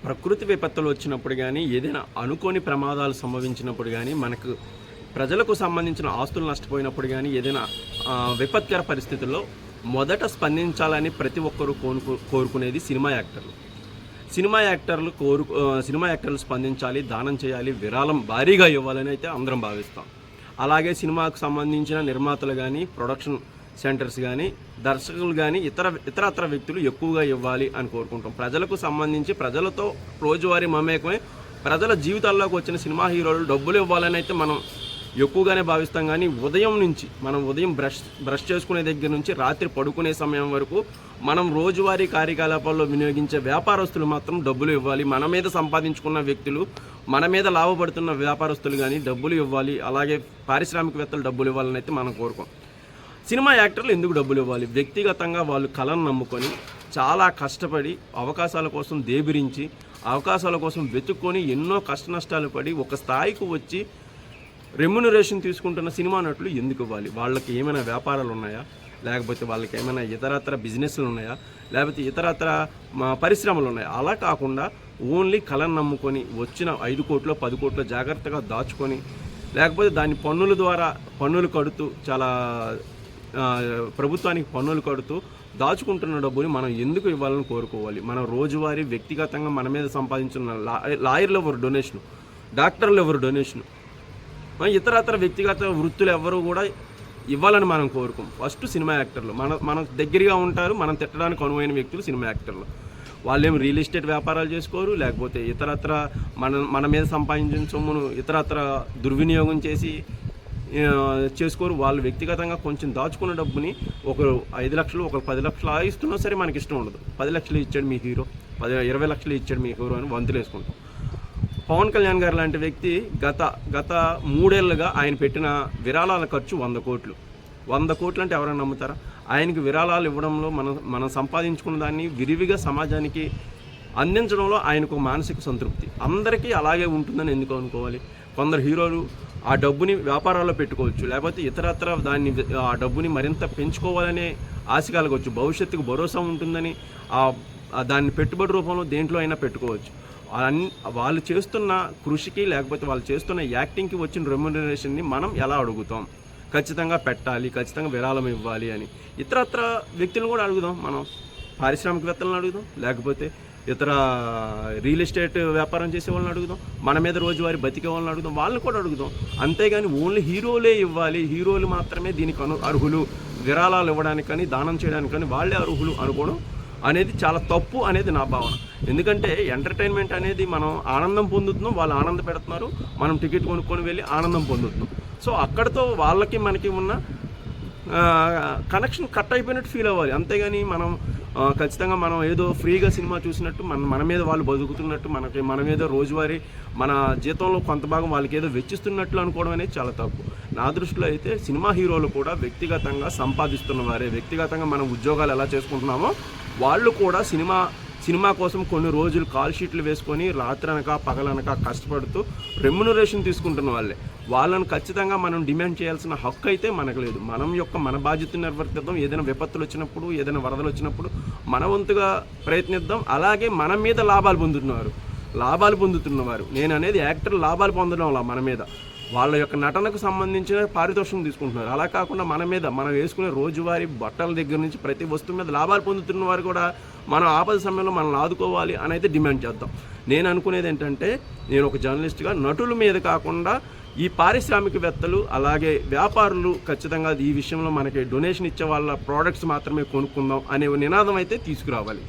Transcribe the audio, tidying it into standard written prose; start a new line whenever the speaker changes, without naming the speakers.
ప్రకృతి విపత్తులు వచ్చినప్పుడు కానీ ఏదైనా అనుకోని ప్రమాదాలు సంభవించినప్పుడు కానీ మనకు ప్రజలకు సంబంధించిన ఆస్తులు నష్టపోయినప్పుడు కానీ ఏదైనా విపత్కర పరిస్థితుల్లో మొదట స్పందించాలని ప్రతి ఒక్కరూ కోరుకునేది సినిమా యాక్టర్లు. సినిమా యాక్టర్లు స్పందించాలి, దానం చేయాలి, విరాళం భారీగా ఇవ్వాలని అయితే అందరం భావిస్తాం. అలాగే సినిమాకు సంబంధించిన నిర్మాతలు కానీ, ప్రొడక్షన్ సెంటర్స్ కానీ, దర్శకులు కానీ ఇతరత్ర వ్యక్తులు ఎక్కువగా ఇవ్వాలి అని కోరుకుంటాం. ప్రజలకు సంబంధించి ప్రజలతో రోజువారీ మమేకమై ప్రజల జీవితాల్లోకి వచ్చిన సినిమా హీరోలు డబ్బులు ఇవ్వాలని అయితే మనం ఎక్కువగానే భావిస్తాం. కానీ ఉదయం బ్రష్ చేసుకునే దగ్గర నుంచి రాత్రి పడుకునే సమయం వరకు మనం రోజువారీ కార్యకలాపాల్లో వినియోగించే వ్యాపారస్తులు మాత్రం డబ్బులు ఇవ్వాలి. మన మీద సంపాదించుకున్న వ్యక్తులు, మన మీద లాభపడుతున్న వ్యాపారస్తులు కానీ డబ్బులు ఇవ్వాలి. అలాగే పారిశ్రామికవేత్తలు డబ్బులు ఇవ్వాలని అయితే మనం కోరుకోం. సినిమా యాక్టర్లు ఎందుకు డబ్బులు ఇవ్వాలి? వ్యక్తిగతంగా వాళ్ళు కళను నమ్ముకొని చాలా కష్టపడి అవకాశాల కోసం దేబిరించి, అవకాశాల కోసం వెతుక్కొని ఎన్నో కష్ట నష్టాలు పడి ఒక స్థాయికి వచ్చి రెమ్యునరేషన్ తీసుకుంటున్న సినిమా నటులు ఎందుకు ఇవ్వాలి? వాళ్ళకి ఏమైనా వ్యాపారాలు ఉన్నాయా? లేకపోతే వాళ్ళకి ఏమైనా ఇతరత్ర బిజినెస్లు ఉన్నాయా? లేకపోతే ఇతరత్ర పరిశ్రమలు ఉన్నాయా? అలా కాకుండా ఓన్లీ కళను నమ్ముకొని వచ్చిన 5 కోట్లు 10 కోట్లు జాగ్రత్తగా దాచుకొని, లేకపోతే దాన్ని పన్నులు కడుతూ చాలా ప్రభుత్వానికి పన్నులు కడుతూ దాచుకుంటున్న డబ్బుని మనం ఎందుకు ఇవ్వాలని కోరుకోవాలి? మనం రోజువారీ వ్యక్తిగతంగా మన మీద సంపాదించిన లాయర్లు ఎవరు డొనేషను, డాక్టర్లు ఎవరు డొనేషను, ఇతరత్ర వ్యక్తిగత వృత్తులు ఎవరు కూడా ఇవ్వాలని మనం కోరుకోం. ఫస్ట్ సినిమా యాక్టర్లు మన దగ్గరగా ఉంటారు. మనం తిట్టడానికి అనువైన వ్యక్తులు సినిమా యాక్టర్లు. వాళ్ళేం రియల్ ఎస్టేట్ వ్యాపారాలు చేసుకోరు, లేకపోతే ఇతరత్ర మన మీద సంపాదించిన సొమ్మును ఇతరత్ర దుర్వినియోగం చేసుకోరు. వాళ్ళు వ్యక్తిగతంగా కొంచెం దాచుకున్న డబ్బుని ఒకరు 5 లక్షలు, ఒకరు 10 లక్షలు ఇస్తున్నా సరే మనకి ఇష్టం ఉండదు. 10 లక్షలు ఇచ్చాడు మీ హీరో, 20 లక్షలు ఇచ్చాడు మీ హీరో అని వంతులు వేసుకుంటాం. పవన్ కళ్యాణ్ గారు లాంటి వ్యక్తి గత 3 ఏళ్ళుగా ఆయన పెట్టిన విరాళాల ఖర్చు 100 కోట్లు. 100 కోట్లు అంటే ఎవరైనా నమ్ముతారా? ఆయనకి విరాళాలు ఇవ్వడంలో మనం సంపాదించుకున్న దాన్ని విరివిగా సమాజానికి అందించడంలో ఆయనకు మానసిక సంతృప్తి. అందరికీ అలాగే ఉంటుందని ఎందుకు అనుకోవాలి? కొందరు హీరోలు ఆ డబ్బుని వ్యాపారాల్లో పెట్టుకోవచ్చు, లేకపోతే ఇతరత్ర ఆ డబ్బుని మరింత పెంచుకోవాలనే ఆశ కలగవచ్చు. భవిష్యత్తుకు భరోసా ఉంటుందని దాన్ని పెట్టుబడి రూపంలో దేంట్లో అయినా పెట్టుకోవచ్చు. వాళ్ళు చేస్తున్న కృషికి, లేకపోతే వాళ్ళు చేస్తున్న యాక్టింగ్కి వచ్చిన రెమ్యునరేషన్ని మనం ఎలా అడుగుతాం? ఖచ్చితంగా పెట్టాలి, ఖచ్చితంగా విరాళం ఇవ్వాలి అని ఇతరత్ర వ్యక్తులను కూడా అడుగుదాం. మనం పారిశ్రామికవేత్తలను అడుగుదాం, లేకపోతే ఇతర రియల్ ఎస్టేట్ వ్యాపారం చేసే వాళ్ళని అడుగుదాం, మన మీద రోజువారీ బతికే వాళ్ళని అడుగుదాం, వాళ్ళని కూడా అడుగుదాం. అంతేగాని ఓన్లీ హీరోలే ఇవ్వాలి, హీరోలు మాత్రమే దీనికి అర్హులు, విరాళాలు ఇవ్వడానికి కానీ దానం చేయడానికి కానీ వాళ్ళే అర్హులు అనుకోవడం అనేది చాలా తప్పు అనేది నా భావన. ఎందుకంటే ఎంటర్టైన్మెంట్ అనేది మనం ఆనందం పొందుతున్నాం, వాళ్ళు ఆనంద పెడుతున్నారు, మనం టికెట్ కొనుక్కొని వెళ్ళి ఆనందం పొందుతున్నాం. సో అక్కడితో వాళ్ళకి మనకి ఉన్న కనెక్షన్ కట్ అయిపోయినట్టు ఫీల్ అవ్వాలి. అంతేగాని మనం ఖచ్చితంగా మనం ఏదో ఫ్రీగా సినిమా చూసినట్టు మన మీద వాళ్ళు బతుకుతున్నట్టు, మన మీద రోజువారీ మన జీతంలో కొంత భాగం వాళ్ళకి ఏదో వెచ్చిస్తున్నట్లు అనుకోవడం అనేది చాలా తప్పు. నా దృష్టిలో అయితే సినిమా హీరోలు కూడా వ్యక్తిగతంగా సంపాదిస్తున్న వారే. వ్యక్తిగతంగా మనం ఉద్యోగాలు ఎలా చేసుకుంటున్నామో వాళ్ళు కూడా సినిమా కోసం కొన్ని రోజులు కాల్ షీట్లు వేసుకొని రాత్రనక పగలనక కష్టపడుతూ రెమ్యునరేషన్ తీసుకుంటున్న వాళ్ళని ఖచ్చితంగా మనం డిమాండ్ చేయాల్సిన హక్కు అయితే మనకు లేదు. మన బాధ్యతను నిర్వర్తిద్దాం. ఏదైనా విపత్తులు వచ్చినప్పుడు, ఏదైనా వరదలు వచ్చినప్పుడు మన వంతుగా ప్రయత్నిద్దాం. అలాగే మన మీద లాభాలు పొందుతున్నవారు, నేను అనేది యాక్టర్ లాభాలు పొందడం మన మీద వాళ్ళ యొక్క నటనకు సంబంధించిన పారితోషికం తీసుకుంటున్నారు. అలా కాకుండా మనం వేసుకునే రోజువారీ బట్టల దగ్గర నుంచి ప్రతి వస్తువు మీద లాభాలు పొందుతున్న వారు కూడా మనం ఆపద సమయంలో మనల్ని ఆదుకోవాలి అని అయితే డిమాండ్ చేద్దాం. నేను అనుకునేది ఏంటంటే, నేను ఒక జర్నలిస్ట్గా నటుల మీద కాకుండా ఈ పారిశ్రామికవేత్తలు అలాగే వ్యాపారులు ఖచ్చితంగా ఈ విషయంలో మనకి డొనేషన్ ఇచ్చే వాళ్ళ ప్రోడక్ట్స్ మాత్రమే కొనుక్కుందాం అనే నినాదం అయితే తీసుకురావాలి.